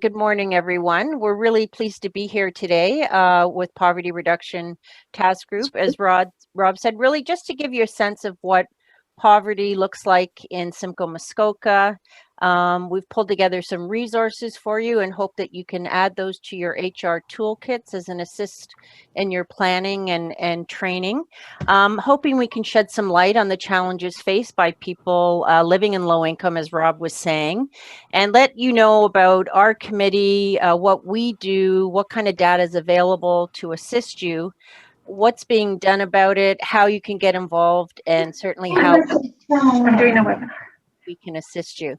Good morning, everyone. We're really pleased to be here today with Poverty Reduction Task Group. As Rob said, really just to give you a sense of what poverty looks like in Simcoe, Muskoka. We've pulled together some resources for you and hope that you can add those to your HR toolkits as an assist in your planning and training. Hoping we can shed some light on the challenges faced by people living in low income, as Rob was saying, and let you know about our committee, what we do, what kind of data is available to assist you, what's being done about it, how you can get involved, and certainly how I'm doing a webinar. We can assist you.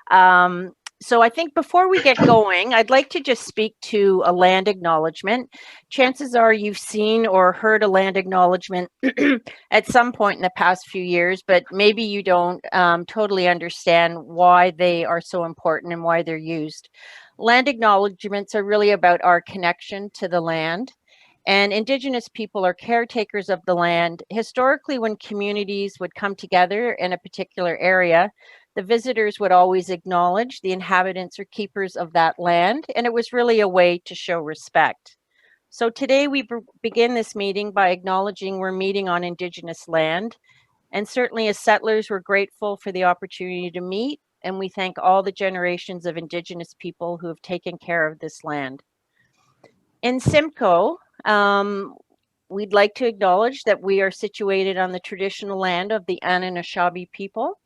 So I think before we get going, I'd like to just speak to a land acknowledgement. Chances are you've seen or heard a land acknowledgement at some point in the past few years, but maybe you don't totally understand why they are so important and why they're used. Land acknowledgements are really about our connection to the land. And Indigenous people are caretakers of the land. Historically, when communities would come together in a particular area, the visitors would always acknowledge the inhabitants or keepers of that land, and it was really a way to show respect. So today we begin this meeting by acknowledging we're meeting on Indigenous land, and certainly as settlers, we're grateful for the opportunity to meet, and we thank all the generations of Indigenous people who have taken care of this land. In Simcoe, we'd like to acknowledge that we are situated on the traditional land of the Anishinaabe people.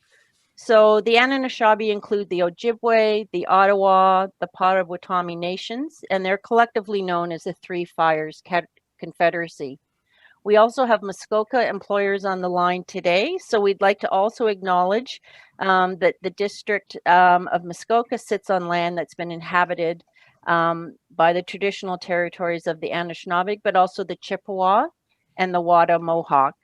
So the Anishinaabe include the Ojibwe, the Ottawa, the Potawatomi nations, and they're collectively known as the Three Fires Confederacy. We also have Muskoka employers on the line today, so we'd like to also acknowledge that the district of Muskoka sits on land that's been inhabited by the traditional territories of the Anishinaabe, but also the Chippewa and the Wada Mohawk.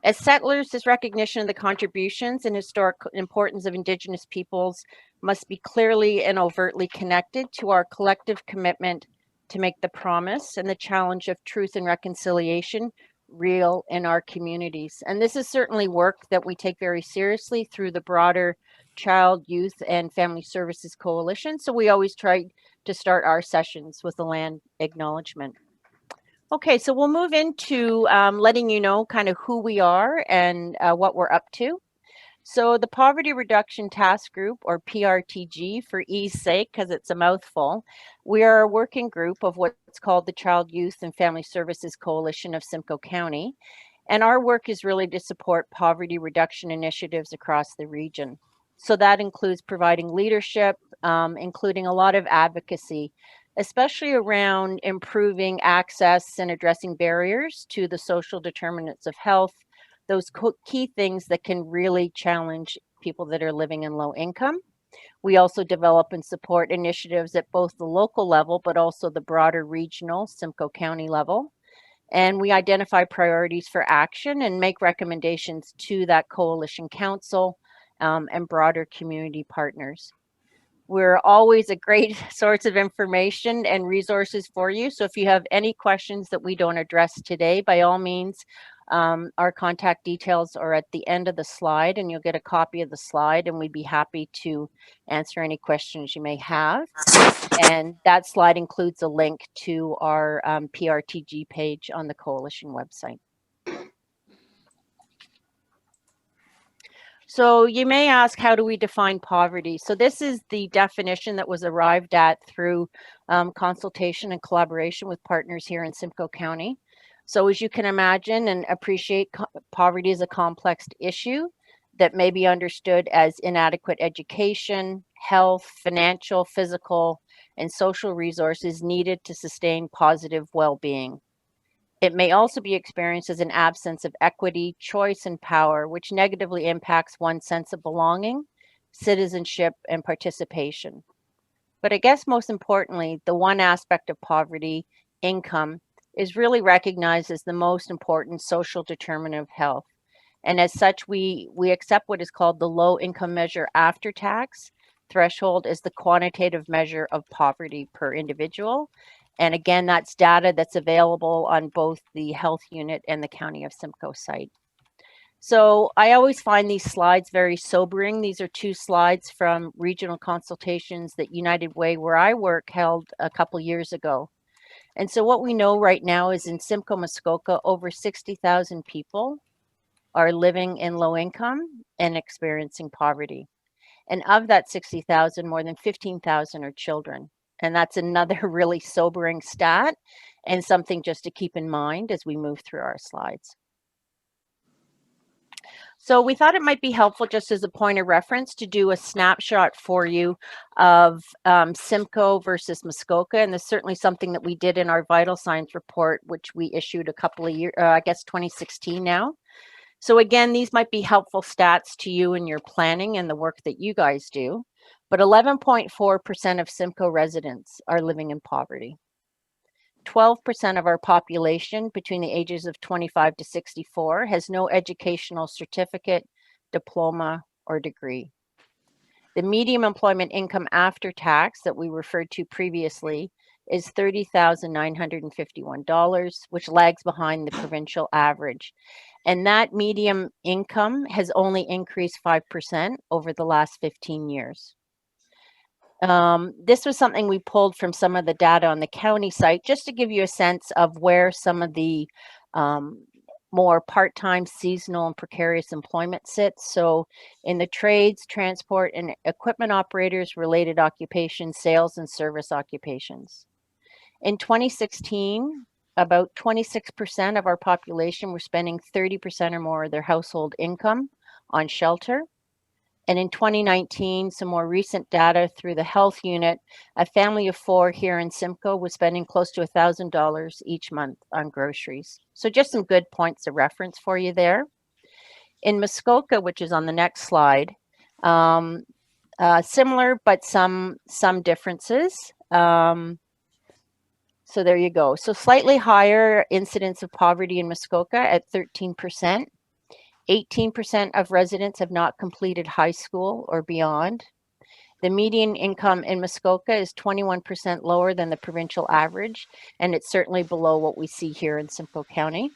As settlers, this recognition of the contributions and historic importance of Indigenous peoples must be clearly and overtly connected to our collective commitment to make the promise and the challenge of truth and reconciliation real in our communities. And this is certainly work that we take very seriously through the broader Child, Youth, and Family Services Coalition. So we always try to start our sessions with a land acknowledgement. Okay, so we'll move into letting you know kind of who we are and what we're up to. So the Poverty Reduction Task Group, or PRTG for ease sake, because it's a mouthful, we are a working group of what's called the Child, Youth, and Family Services Coalition of Simcoe County. And our work is really to support poverty reduction initiatives across the region. So that includes providing leadership, including a lot of advocacy, especially around improving access and addressing barriers to the social determinants of health, those key things that can really challenge people that are living in low income. We also develop and support initiatives at both the local level, but also the broader regional Simcoe County level. And we identify priorities for action and make recommendations to that coalition council and broader community partners. We're always a great source of information and resources for you. So if you have any questions that we don't address today, by all means, our contact details are at the end of the slide, and you'll get a copy of the slide, and we'd be happy to answer any questions you may have. And that slide includes a link to our PRTG page on the coalition website. So you may ask, how do we define poverty? So this is the definition that was arrived at through consultation and collaboration with partners here in Simcoe County. So as you can imagine and appreciate, poverty is a complex issue that may be understood as inadequate education, health, financial, physical, and social resources needed to sustain positive well-being. It may also be experienced as an absence of equity, choice, and power, which negatively impacts one's sense of belonging, citizenship, and participation. But I guess most importantly, the one aspect of poverty, income, is really recognized as the most important social determinant of health. And as such, we accept what is called the low income measure after tax threshold as the quantitative measure of poverty per individual. And again, that's data that's available on both the health unit and the County of Simcoe site. So I always find these slides very sobering. These are two slides from regional consultations that United Way, where I work, held a couple years ago. And so what we know right now is in Simcoe, Muskoka, over 60,000 people are living in low income and experiencing poverty. And of that 60,000, more than 15,000 are children. And that's another really sobering stat and something just to keep in mind as we move through our slides. So we thought it might be helpful, just as a point of reference, to do a snapshot for you of Simcoe versus Muskoka. And this is certainly something that we did in our vital signs report, which we issued a couple of years, I guess 2016 now. So again, these might be helpful stats to you in your planning and the work that you guys do. But 11.4% of Simcoe residents are living in poverty. 12% of our population between the ages of 25 to 64 has no educational certificate, diploma, or degree. The median employment income after tax that we referred to previously is $30,951, which lags behind the provincial average. And that median income has only increased 5% over the last 15 years. This was something we pulled from some of the data on the county site, just to give you a sense of where some of the more part-time, seasonal, and precarious employment sits. So in the trades, transport, and equipment operators, related occupations, sales, and service occupations. In 2016, about 26% of our population were spending 30% or more of their household income on shelter. And in 2019, some more recent data through the health unit, a family of 4 here in Simcoe was spending close to $1,000 each month on groceries. So just some good points of reference for you there. In Muskoka, which is on the next slide, similar, but some differences. So there you go. So slightly higher incidence of poverty in Muskoka at 13%. 18% of residents have not completed high school or beyond. The median income in Muskoka is 21% lower than the provincial average, and it's certainly below what we see here in Simcoe County.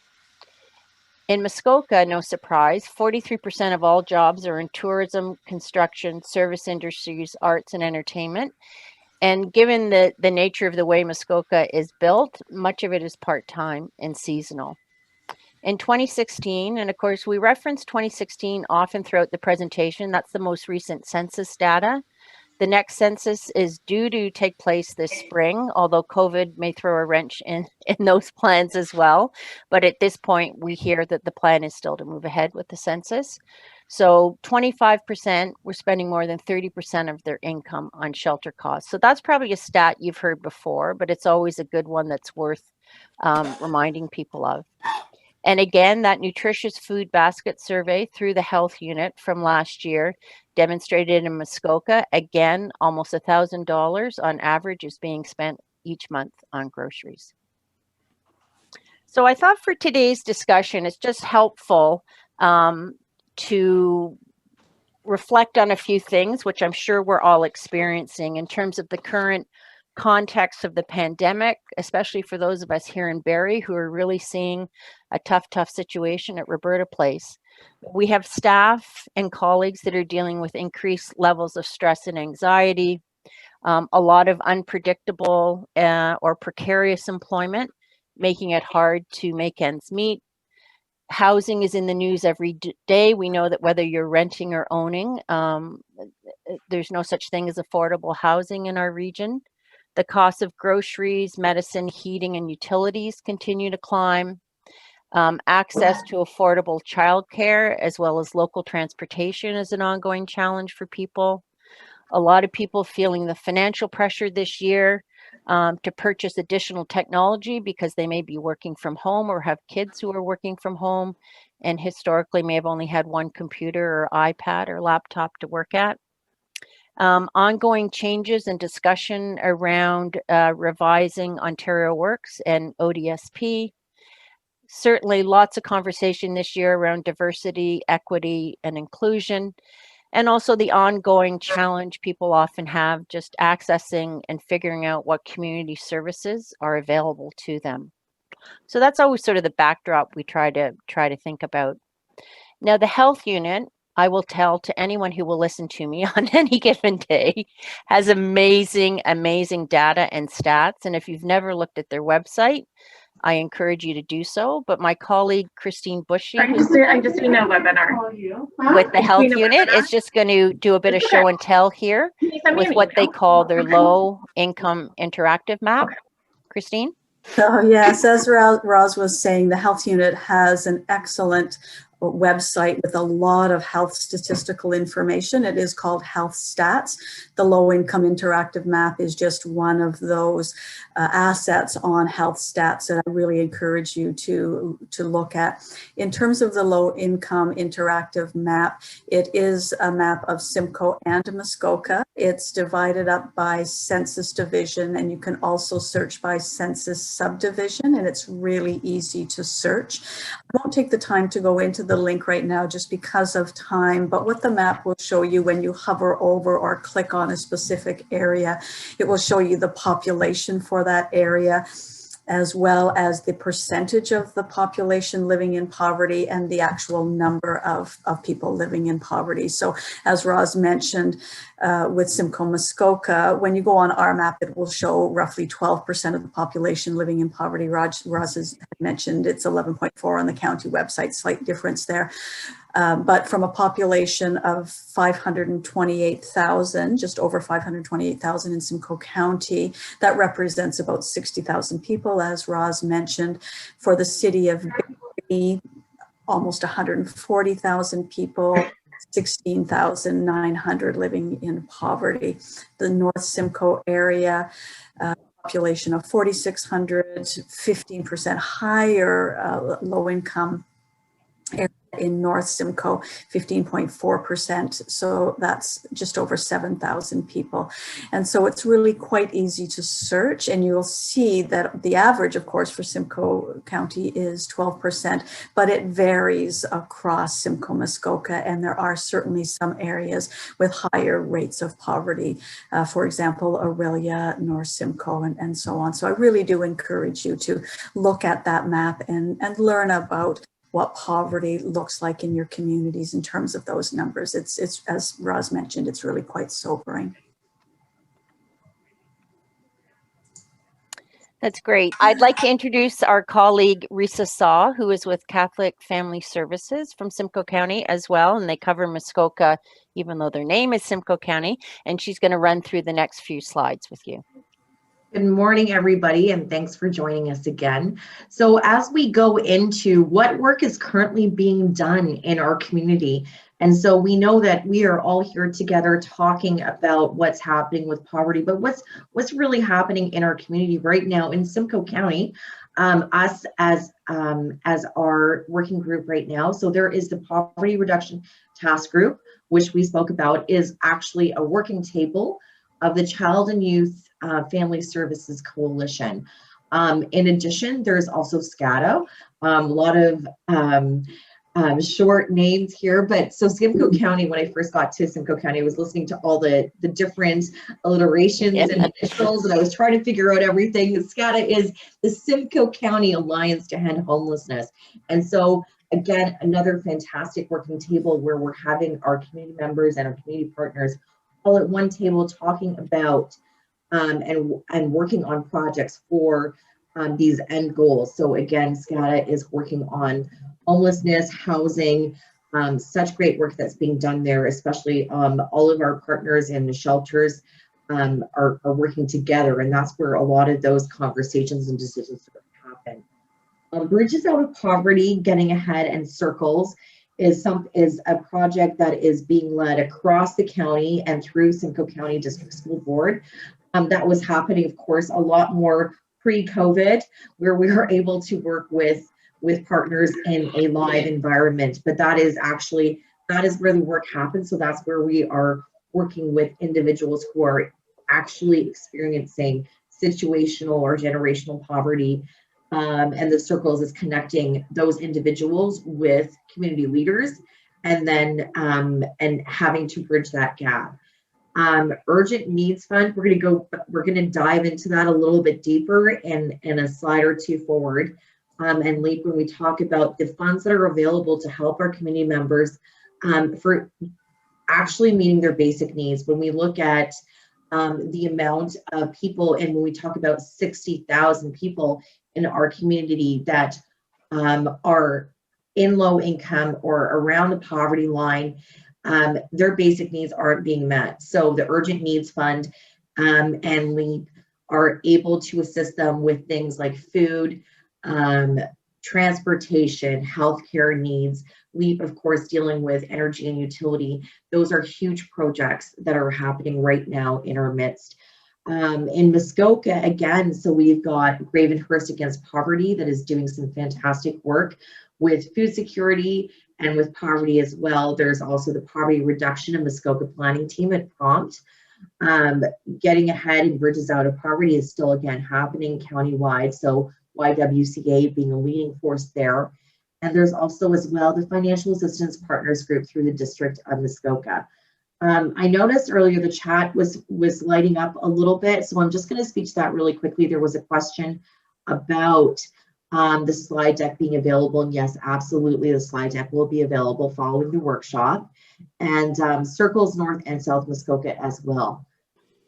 In Muskoka, no surprise, 43% of all jobs are in tourism, construction, service industries, arts, and entertainment. And given the nature of the way Muskoka is built, much of it is part-time and seasonal. In 2016, and of course we reference 2016 often throughout the presentation, that's the most recent census data. The next census is due to take place this spring, although COVID may throw a wrench in those plans as well. But at this point, we hear that the plan is still to move ahead with the census. So 25% were spending more than 30% of their income on shelter costs. So that's probably a stat you've heard before, but it's always a good one that's worth reminding people of. And again, that nutritious food basket survey through the health unit from last year demonstrated in Muskoka, again, almost $1,000 on average is being spent each month on groceries. So I thought for today's discussion, it's just helpful to reflect on a few things, which I'm sure we're all experiencing in terms of the current context of the pandemic, especially for those of us here in Barrie who are really seeing a tough situation at Roberta Place. We have staff and colleagues that are dealing with increased levels of stress and anxiety, a lot of unpredictable or precarious employment, making it hard to make ends meet. Housing is in the news every day. We know that whether you're renting or owning, there's no such thing as affordable housing in our region. The cost of groceries, medicine, heating, and utilities continue to climb. Access to affordable childcare as well as local transportation is an ongoing challenge for people. A lot of people feeling the financial pressure this year to purchase additional technology because they may be working from home or have kids who are working from home and historically may have only had one computer or iPad or laptop to work at. Ongoing changes and discussion around revising Ontario Works and ODSP. Certainly lots of conversation this year around diversity, equity, and inclusion, and also the ongoing challenge people often have just accessing and figuring out what community services are available to them. So that's always sort of the backdrop we try to think about. Now, the health unit, I will tell to anyone who will listen to me on any given day, has amazing, amazing data and stats. And if you've never looked at their website, I encourage you to do so. But my colleague, Christine Bushy, I'm just doing a webinar. with the I'm health doing a unit, webinar. is just going to do a bit of It's show okay. and tell here Can you send me with an what they email? call their Okay. low income interactive map. Okay. Christine? So yes, as Roz was saying, the health unit has an excellent website with a lot of health statistical information. It is called Health Stats. The low income interactive map is just one of those assets on Health Stats that I really encourage you to look at. In terms of the low income interactive map, it is a map of Simcoe and Muskoka. It's divided up by census division, and you can also search by census subdivision, and it's really easy to search. I won't take the time to go into the link right now just because of time, but what the map will show you when you hover over or click on a specific area, it will show you the population for that area, as well as the percentage of the population living in poverty and the actual number of people living in poverty. So as Roz mentioned, with Simcoe Muskoka, when you go on our map, it will show roughly 12% of the population living in poverty. Roz has mentioned it's 11.4 on the county website, slight difference there. But from a population of 528,000, just over 528,000 in Simcoe County, that represents about 60,000 people, as Roz mentioned. For the city of Barrie, almost 140,000 people, 16,900 living in poverty. The North Simcoe area, population of 4,600, 15% higher low income area in North Simcoe, 15.4%. So that's just over 7,000 people. And so it's really quite easy to search, and you'll see that the average, of course, for Simcoe County is 12%, but it varies across Simcoe Muskoka, and there are certainly some areas with higher rates of poverty. For example, Aurelia, North Simcoe, and so on. So I really do encourage you to look at that map and learn about what poverty looks like in your communities in terms of those numbers. It's as Roz mentioned, it's really quite sobering. That's great. I'd like to introduce our colleague Risa Saw, who is with Catholic Family Services from Simcoe County as well, and they cover Muskoka, even though their name is Simcoe County, and she's going to run through the next few slides with you. Good morning, everybody, and thanks for joining us again. So as we go into what work is currently being done in our community, and so we know that we are all here together talking about what's happening with poverty, but what's really happening in our community right now in Simcoe County, us as our working group right now. So there is the Poverty Reduction Task Group, which we spoke about, is actually a working table of the Child and Youth Family Services Coalition. In addition, there's also SCADA, a lot of short names here, but so Simcoe County, when I first got to Simcoe County, I was listening to all the different alliterations and initials, and I was trying to figure out everything. SCADA is the Simcoe County Alliance to End Homelessness. And so again, another fantastic working table where we're having our community members and our community partners all at one table talking about and working on projects for these end goals. So again, SCADA is working on homelessness, housing, such great work that's being done there, especially all of our partners in the shelters are working together, and that's where a lot of those conversations and decisions happen. Bridges Out of Poverty, Getting Ahead, and Circles is a project that is being led across the county and through Simcoe County District School Board. That was happening, of course, a lot more pre-COVID, where we were able to work with partners in a live environment. But that is where the work happens. So that's where we are working with individuals who are actually experiencing situational or generational poverty. And the Circles is connecting those individuals with community leaders, and then and having to bridge that gap. Urgent Needs Fund, we're going to dive into that a little bit deeper in a slide or two forward. and LEAP when we talk about the funds that are available to help our community members for actually meeting their basic needs. When we look at the amount of people, and when we talk about 60,000 people in our community that are in low income or around the poverty line, their basic needs aren't being met. So the Urgent Needs Fund and LEAP are able to assist them with things like food, transportation, healthcare needs. LEAP, of course, dealing with energy and utility. Those are huge projects that are happening right now in our midst. In Muskoka, again, so we've got Gravenhurst Against Poverty that is doing some fantastic work with food security and with poverty as well. There's also the Poverty Reduction and Muskoka Planning Team at Prompt. Getting ahead and bridges out of poverty is still, again, happening countywide. So YWCA being a leading force there. And there's also as well the Financial Assistance Partners Group through the District of Muskoka. I noticed earlier the chat was lighting up a little bit, so I'm just going to speak to that really quickly. There was a question about the slide deck being available, and yes, absolutely, the slide deck will be available following the workshop, and circles North and South Muskoka as well.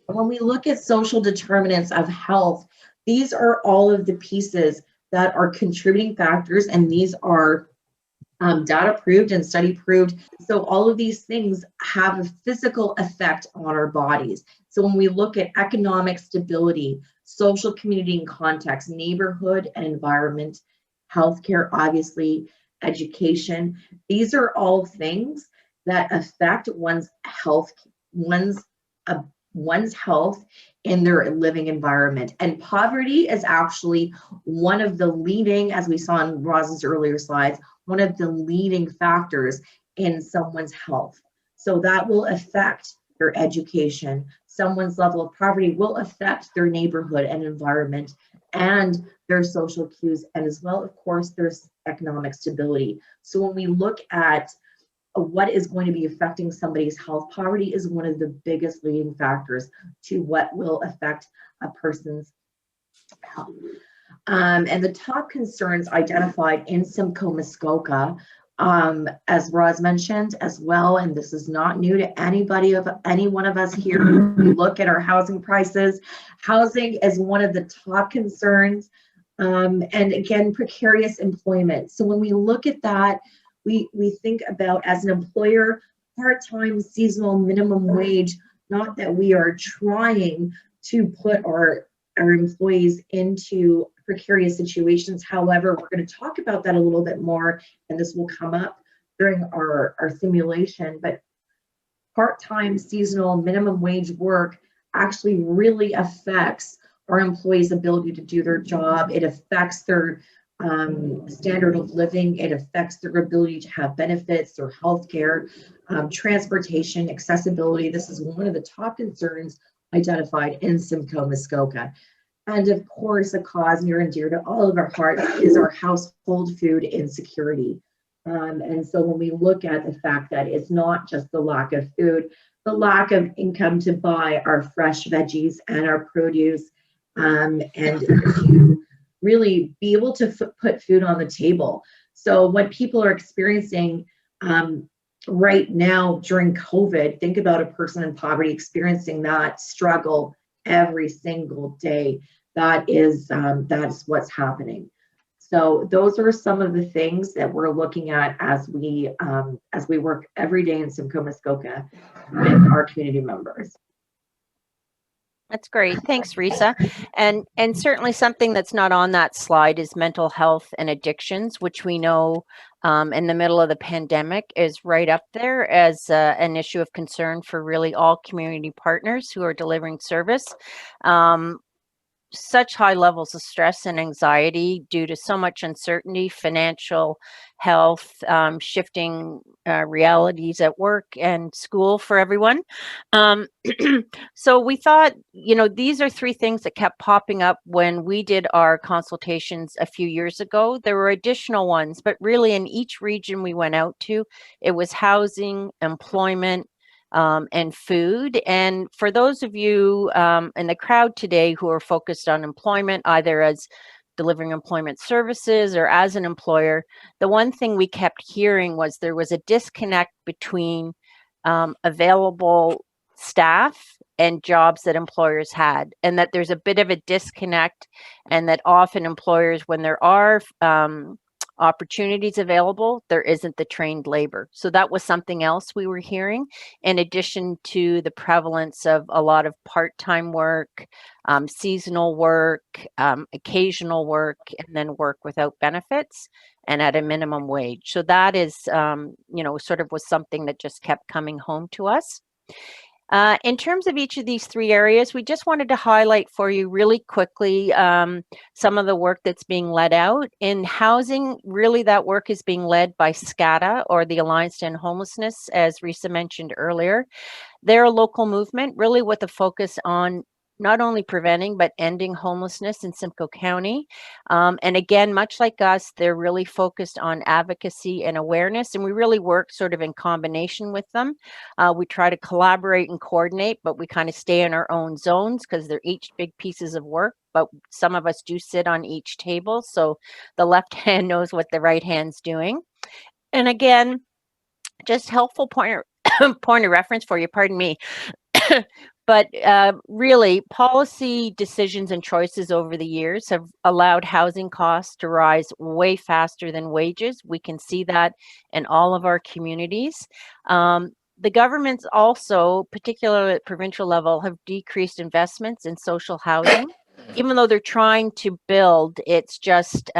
When we look at social determinants of health, these are all of the pieces that are contributing factors, and these are data proved and study proved. So all of these things have a physical effect on our bodies. So when we look at economic stability, social community and context, neighborhood and environment, healthcare, obviously, education, these are all things that affect one's health in their living environment. And poverty is actually one of the leading, as we saw in Roz's earlier slides, one of the leading factors in someone's health. So that will affect their education. Someone's level of poverty will affect their neighborhood and environment and their social cues, and as well, of course, there's economic stability. So when we look at what is going to be affecting somebody's health, poverty is one of the biggest leading factors to what will affect a person's health. And the top concerns identified in Simcoe, Muskoka, as Roz mentioned as well, and this is not new to any one of us here. We look at our housing prices. Housing is one of the top concerns, and again, precarious employment. So when we look at that, we think about, as an employer, part-time, seasonal, minimum wage. Not that we are trying to put our employees into precarious situations. However, we're going to talk about that a little bit more, and this will come up during our simulation. But part-time, seasonal, minimum wage work actually really affects our employees' ability to do their job. It affects their standard of living. It affects their ability to have benefits, their health care, transportation, accessibility. This is one of the top concerns identified in Simcoe, Muskoka. And of course, a cause near and dear to all of our hearts is our household food insecurity. And so when we look at the fact that it's not just the lack of food, the lack of income to buy our fresh veggies and our produce, and to really be able to put food on the table. So what people are experiencing right now during COVID, think about a person in poverty experiencing that struggle every single day. That is what's happening. So those are some of the things that we're looking at as we work every day in Simcoe, Muskoka with our community members. That's great. Thanks, Risa. And certainly something that's not on that slide is mental health and addictions, which we know in the middle of the pandemic is right up there as an issue of concern for really all community partners who are delivering service. Such high levels of stress and anxiety due to so much uncertainty, financial, health, shifting realities at work and school for everyone. So we thought, these are three things that kept popping up when we did our consultations a few years ago. There were additional ones, but really in each region we went out to, it was housing, employment, and food. And for those of you in the crowd today who are focused on employment, either as delivering employment services or as an employer, the one thing we kept hearing was there was a disconnect between available staff and jobs that employers had, and that there's a bit of a disconnect, and that often employers, when there are opportunities available, there isn't the trained labor. So that was something else we were hearing, in addition to the prevalence of a lot of part-time work, seasonal work, occasional work, and then work without benefits and at a minimum wage. So that is, sort of was something that just kept coming home to us. In terms of each of these three areas, we just wanted to highlight for you really quickly some of the work that's being led out. In housing, really that work is being led by SCADA, or the Alliance to End Homelessness, as Risa mentioned earlier. They're a local movement, really with a focus on not only preventing, but ending homelessness in Simcoe County. And again, much like us, they're really focused on advocacy and awareness, and we really work sort of in combination with them. We try to collaborate and coordinate, but we kind of stay in our own zones because they're each big pieces of work, but some of us do sit on each table, so the left hand knows what the right hand's doing. And again, just helpful point of reference for you, pardon me. But really, policy decisions and choices over the years have allowed housing costs to rise way faster than wages. We can see that in all of our communities. The governments also, particularly at provincial level, have decreased investments in social housing. Even though they're trying to build, it's just,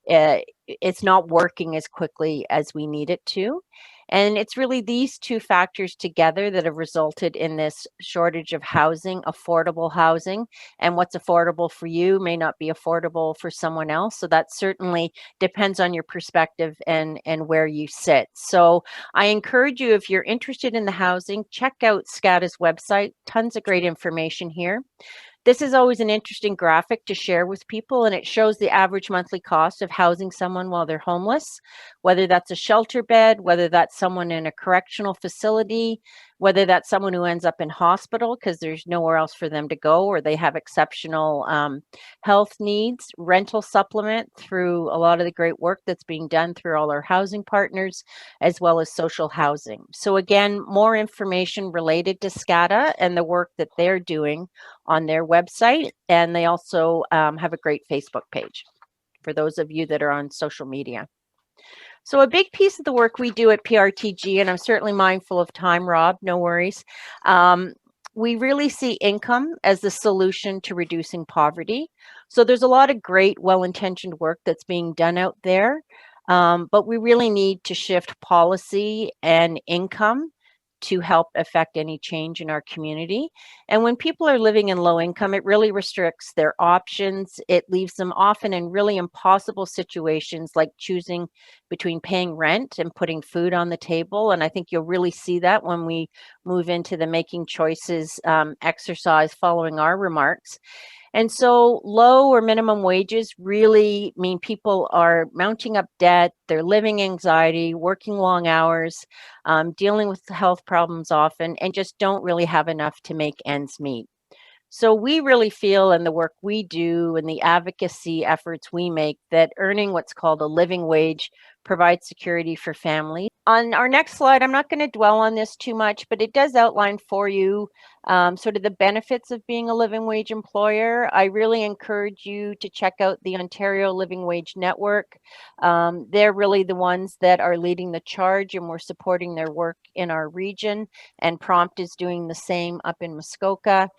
it's not working as quickly as we need it to. And it's really these two factors together that have resulted in this shortage of housing, affordable housing. And what's affordable for you may not be affordable for someone else. So that certainly depends on your perspective and where you sit. So I encourage you, if you're interested in the housing, check out SCADA's website. Tons of great information here. This is always an interesting graphic to share with people, and it shows the average monthly cost of housing someone while they're homeless, whether that's a shelter bed, whether that's someone in a correctional facility, whether that's someone who ends up in hospital because there's nowhere else for them to go, or they have exceptional health needs, rental supplement through a lot of the great work that's being done through all our housing partners, as well as social housing. So again, more information related to SCADA and the work that they're doing on their website. And they also have a great Facebook page for those of you that are on social media. So a big piece of the work we do at PRTG, and I'm certainly mindful of time, Rob, no worries. We really see income as the solution to reducing poverty. So there's a lot of great, well-intentioned work that's being done out there, but we really need to shift policy and income to help affect any change in our community. And when people are living in low income, it really restricts their options. It leaves them often in really impossible situations, like choosing between paying rent and putting food on the table. And I think you'll really see that when we move into the making choices exercise following our remarks. And so low or minimum wages really mean people are mounting up debt, they're living anxiety, working long hours, dealing with health problems often, and just don't really have enough to make ends meet. So we really feel in the work we do and the advocacy efforts we make that earning what's called a living wage provides security for families. On our next slide, I'm not going to dwell on this too much, but it does outline for you sort of the benefits of being a living wage employer. I really encourage you to check out the Ontario Living Wage Network. They're really the ones that are leading the charge, and we're supporting their work in our region, and Prompt is doing the same up in Muskoka.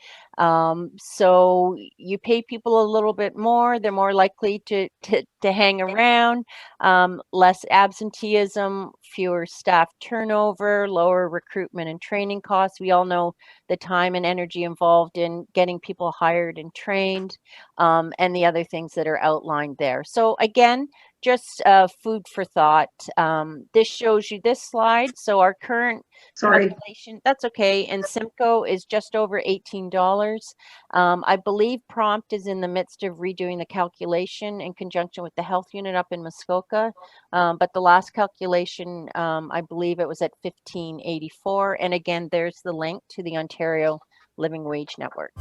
So you pay people a little bit more, they're more likely to hang around, less absenteeism, fewer staff turnover, lower recruitment and training costs. We all know the time and energy involved in getting people hired and trained, and the other things that are outlined there. So again, just food for thought. This shows you this slide. So our current calculation, that's okay, and Simcoe is just over $18. I believe Prompt is in the midst of redoing the calculation in conjunction with the health unit up in Muskoka. But the last calculation, I believe it was at $15.84. And again, there's the link to the Ontario Living Wage Network.